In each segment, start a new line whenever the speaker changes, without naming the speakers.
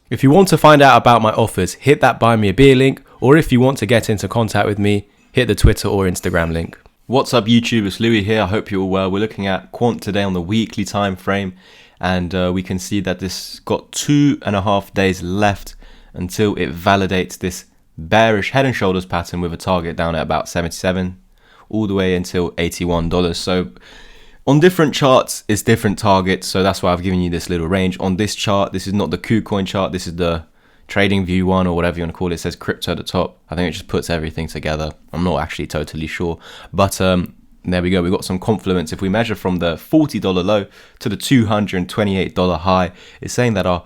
If you want to find out about my offers, hit that buy me a beer link, or if you want to get into contact with me, hit the Twitter or Instagram link.
What's up YouTube, it's Louis here, I hope you're all well. We're looking at Quant today on the weekly time frame, and we can see that this got 2.5 days left until it validates this bearish head and shoulders pattern with a target down at about 77 all the way until $81. So on different charts it's different targets, so that's why I've given you this little range. On this chart, this is not the KuCoin chart, this is the trading view one, or whatever you want to call it. It says crypto at the top. I think it just puts everything together. I'm not actually totally sure, but there we go. We've got some confluence. If we measure from the $40 low to the $228 high, it's saying that our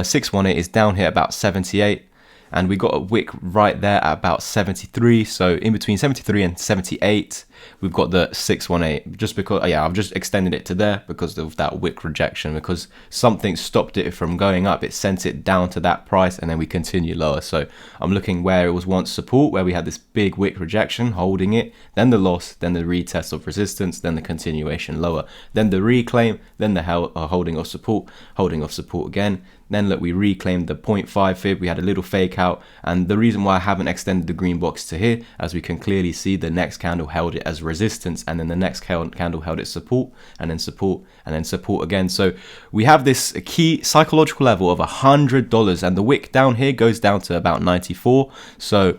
618 is down here about 78, and we got a wick right there at about 73. So in between 73 and 78, we've got the 618. Just because, yeah, I've just extended it to there because of that wick rejection, because something stopped it from going up. It sent it down to that price, and then we continue lower. So I'm looking where it was once support, where we had this big wick rejection holding it, then the loss, then the retest of resistance, then the continuation lower, then the reclaim, then the holding of support again. Then look, we reclaimed the 0.5 fib, we had a little fake out, and the reason why I haven't extended the green box to here, as we can clearly see, the next candle held it as resistance, and then the next candle held it support, and then support, and then support again. So we have this key psychological level of $100, and the wick down here goes down to about 94. So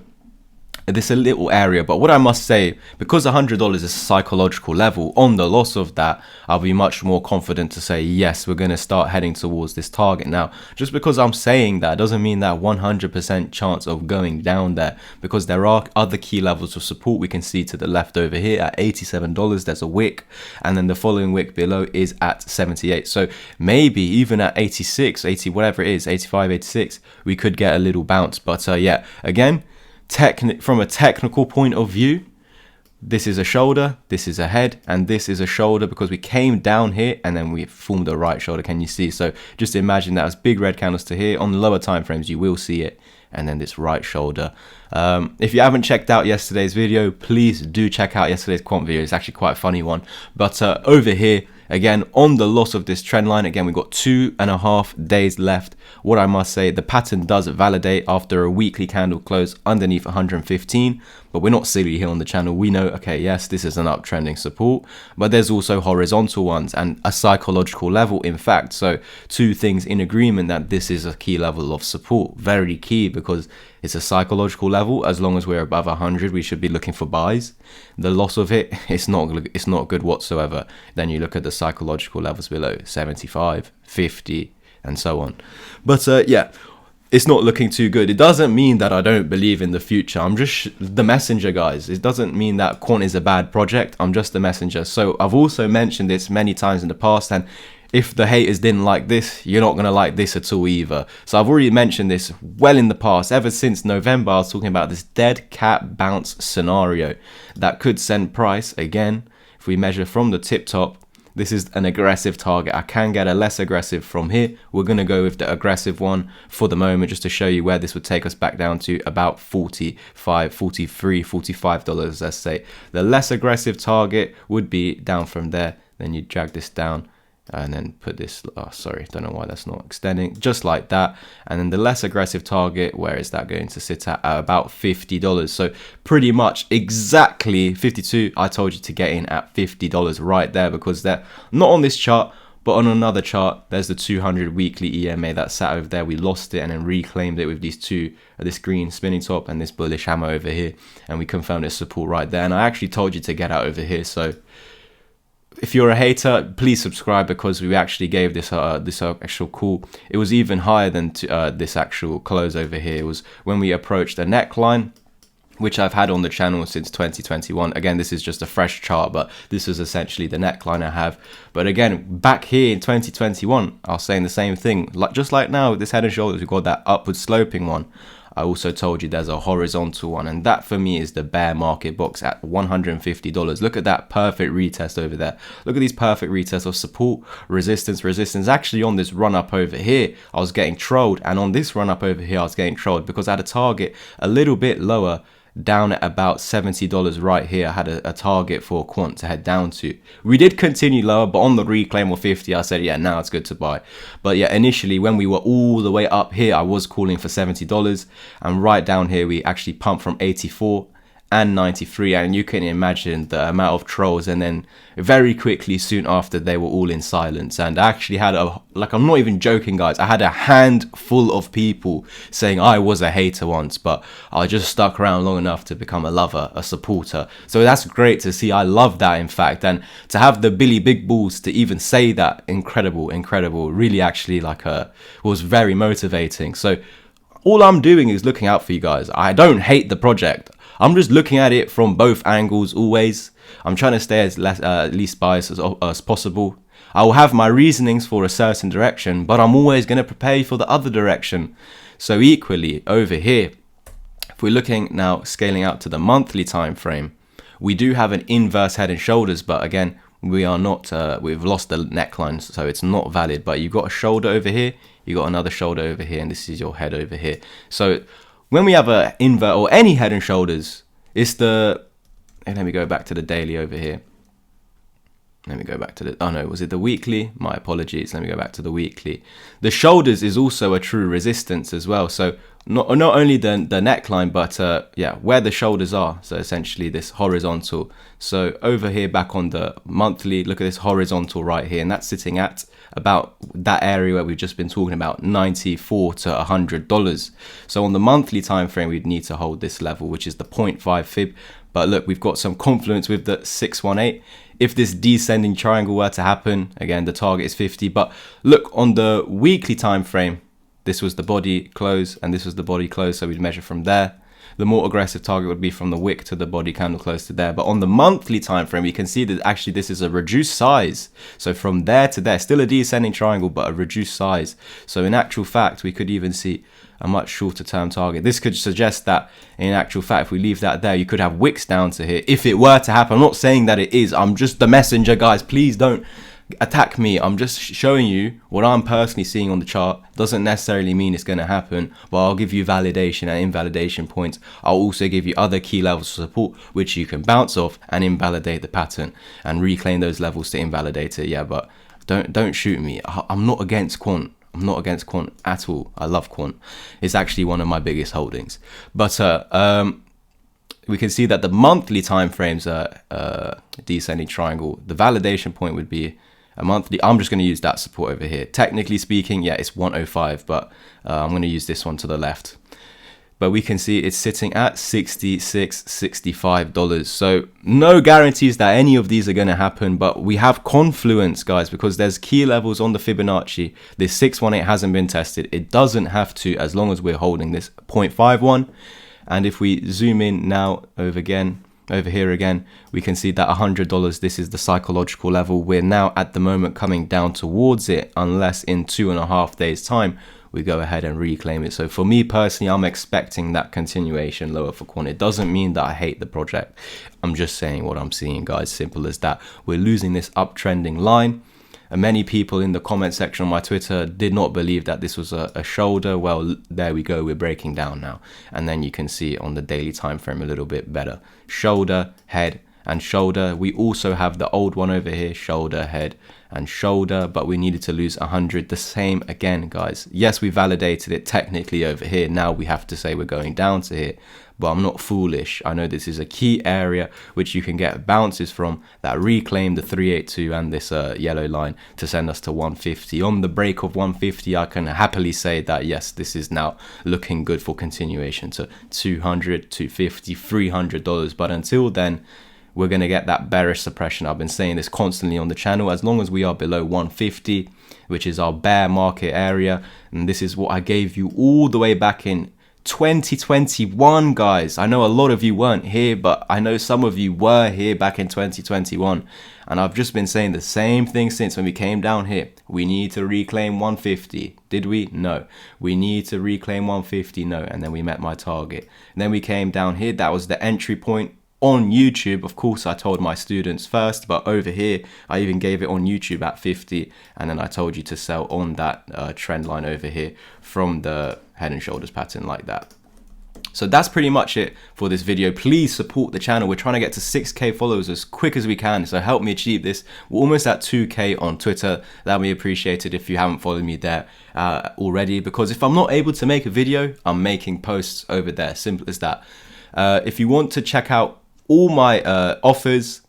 this is a little area, but what I must say, because $100 is a psychological level, on the loss of that, I'll be much more confident to say, yes, we're going to start heading towards this target. Now, just because I'm saying that doesn't mean that 100% chance of going down there, because there are other key levels of support. We can see to the left over here at $87, there's a wick, and then the following wick below is at 78. So maybe even at 86, 80, whatever it is, 85, 86, we could get a little bounce. But yeah, again, from a technical point of view, this is a shoulder, this is a head, and this is a shoulder, because we came down here and then we formed a right shoulder. Can you see? So just imagine that as big red candles to here. On the lower time frames you will see it, and then this right shoulder. If you haven't checked out yesterday's video, please do check out yesterday's quant video. It's actually quite a funny one. But over here, again, on the loss of this trend line, again, we've got 2.5 days left. What I must say, the pattern does validate after a weekly candle close underneath 115, but we're not silly here on the channel. We know, okay, yes, this is an uptrending support, but there's also horizontal ones and a psychological level, in fact. So two things in agreement that this is a key level of support. Very key, because it's a psychological level. As long as we're above 100, we should be looking for buys. The loss of it, it's not good whatsoever. Then you look at the psychological levels below, 75, 50, and so on. But yeah, it's not looking too good. It doesn't mean that I don't believe in the future. I'm just the messenger, guys. It doesn't mean that Quant is a bad project. I'm just the messenger. So I've also mentioned this many times in the past, and if the haters didn't like this, you're not going to like this at all either. So I've already mentioned this well in the past. Ever since November, I was talking about this dead cat bounce scenario that could send price. Again, if we measure from the tip top, this is an aggressive target. I can get a less aggressive from here. We're going to go with the aggressive one for the moment, just to show you where this would take us back down to about 45, 43, $45, let's say. The less aggressive target would be down from there. Then you drag this down and then put this, oh sorry, don't know why that's not extending, just like that. And then the less aggressive target, where is that going to sit at about $50? So pretty much exactly 52. I told you to get in at $50 right there, because they're not on this chart, but on another chart, there's the 200 weekly EMA that sat over there. We lost it and then reclaimed it with these two, this green spinning top and this bullish hammer over here, and we confirmed its support right there. And I actually told you to get out over here. So if you're a hater, please subscribe, because we actually gave this actual call. It was even higher than this actual close over here. It was when we approached the neckline, which I've had on the channel since 2021. Again, this is just a fresh chart, but this is essentially the neckline I have. But again, back here in 2021, I was saying the same thing. Just like now with this head and shoulders, we've got that upward sloping one. I also told you there's a horizontal one, and that for me is the bear market box at $150. Look at that perfect retest over there. Look at these perfect retests of support, resistance. Actually on this run up over here, I was getting trolled, and on this run up over here, I was getting trolled because I had a target a little bit lower down at about $70 right here. I had a target for Quant to head down to. We did continue lower, but on the reclaim of 50, I said, yeah, now it's good to buy. But yeah, initially when we were all the way up here, I was calling for $70, and right down here, we actually pumped from 84 and 93, and you can imagine the amount of trolls, and then very quickly soon after they were all in silence. And I actually had I'm not even joking, guys, I had a handful of people saying I was a hater once, but I just stuck around long enough to become a lover, a supporter. So that's great to see. I love that, in fact, and to have the Billy Big Balls to even say that, incredible, really actually was very motivating. So all I'm doing is looking out for you guys. I don't hate the project. I'm just looking at it from both angles always. I'm trying to stay as least biased as possible. I will have my reasonings for a certain direction, but I'm always going to prepare for the other direction. So equally over here, if we're looking now scaling out to the monthly time frame, we do have an inverse head and shoulders, but again, we are not, we've lost the neckline, so it's not valid. But you've got a shoulder over here, you got another shoulder over here, and this is your head over here. So when we have a invert or any head and shoulders, it's the, and let me go back to the daily over here. Let me go back to the, oh no, was it the weekly? My apologies. Let me go back to the weekly. The shoulders is also a true resistance as well. So not only the neckline, but yeah, where the shoulders are. So essentially this horizontal. So over here, back on the monthly, look at this horizontal right here, and that's sitting at about that area where we've just been talking about, $94 to $100. So on the monthly time frame, we'd need to hold this level, which is the 0.5 fib. But look, we've got some confluence with the 618. If this descending triangle were to happen, again, the target is 50. But look, on the weekly time frame, this was the body close and this was the body close. So we'd measure from there. The more aggressive target would be from the wick to the body candle close to there. But on the monthly time frame, you can see that actually this is a reduced size. So from there to there, still a descending triangle, but a reduced size. So in actual fact, we could even see a much shorter term target. This could suggest that in actual fact, if we leave that there, you could have wicks down to here if it were to happen. I'm not saying that it is. I'm just the messenger, guys. Please don't attack me. I'm just showing you what I'm personally seeing on the chart. Doesn't necessarily mean it's going to happen, but I'll give you validation and invalidation points. I'll also give you other key levels of support which you can bounce off and invalidate the pattern and reclaim those levels to invalidate it. Yeah, but don't shoot me. I'm not against Quant. I'm not against Quant at all. I love Quant. It's actually one of my biggest holdings. But we can see that the monthly time frames are descending triangle. The validation point would be a monthly. I'm just going to use that support over here. Technically speaking, yeah, it's 105, but I'm going to use this one to the left. But we can see it's sitting at $66, $65. So no guarantees that any of these are going to happen, but we have confluence, guys, because there's key levels on the Fibonacci. This 618 hasn't been tested. It doesn't have to, as long as we're holding this 0.51. And if we zoom in now over here again, we can see that $100, this is the psychological level. We're now at the moment coming down towards it, unless in 2.5 days time, we go ahead and reclaim it. So for me personally, I'm expecting that continuation lower for Quant. It doesn't mean that I hate the project. I'm just saying what I'm seeing, guys. Simple as that. We're losing this uptrending line. And many people in the comment section on my Twitter did not believe that this was a shoulder. Well, there we go. We're breaking down now. And then you can see on the daily time frame a little bit better. Shoulder, head, and shoulder. We also have the old one over here, shoulder, head, and shoulder, but we needed to lose 100. The same again, guys. Yes, we validated it technically over here. Now we have to say we're going down to here, but I'm not foolish. I know this is a key area which you can get bounces from that reclaim the 382 and this yellow line to send us to 150. On the break of 150, I can happily say that yes, this is now looking good for continuation to $200, $250, $300. But until then, we're going to get that bearish suppression. I've been saying this constantly on the channel. As long as we are below 150, which is our bear market area, and this is what I gave you all the way back in 2021, guys. I know a lot of you weren't here, but I know some of you were here back in 2021. And I've just been saying the same thing since when we came down here. We need to reclaim 150. Did we? No. We need to reclaim 150. No. And then we met my target. And then we came down here. That was the entry point. On YouTube, of course, I told my students first, but over here, I even gave it on YouTube at 50, and then I told you to sell on that trend line over here from the head and shoulders pattern like that. So that's pretty much it for this video. Please support the channel. We're trying to get to 6k followers as quick as we can, so help me achieve this. We're almost at 2k on Twitter. That would be appreciated if you haven't followed me there already, because if I'm not able to make a video, I'm making posts over there. Simple as that. If you want to check out all my offers,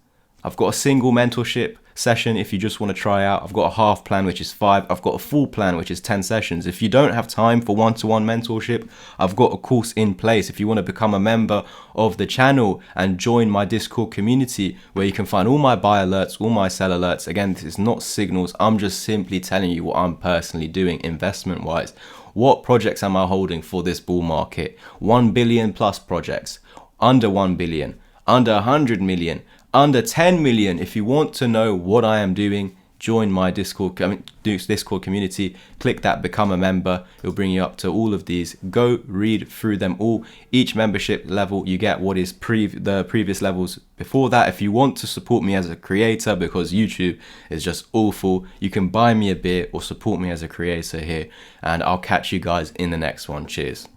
I've got a single mentorship session if you just want to try out. I've got a half plan, which is 5. I've got a full plan, which is 10 sessions. If you don't have time for one-to-one mentorship, I've got a course in place. If you want to become a member of the channel and join my Discord community, where you can find all my buy alerts, all my sell alerts. Again, this is not signals. I'm just simply telling you what I'm personally doing investment wise. What projects am I holding for this bull market? 1 billion plus projects, under 1 billion, under 100 million, under 10 million. If you want to know what I am doing, join my Discord community. Click that become a member. It'll bring you up to all of these. Go read through them all. Each membership level, you get what is the previous levels before that. If you want to support me as a creator, because YouTube is just awful, you can buy me a beer or support me as a creator here, and I'll catch you guys in the next one. Cheers.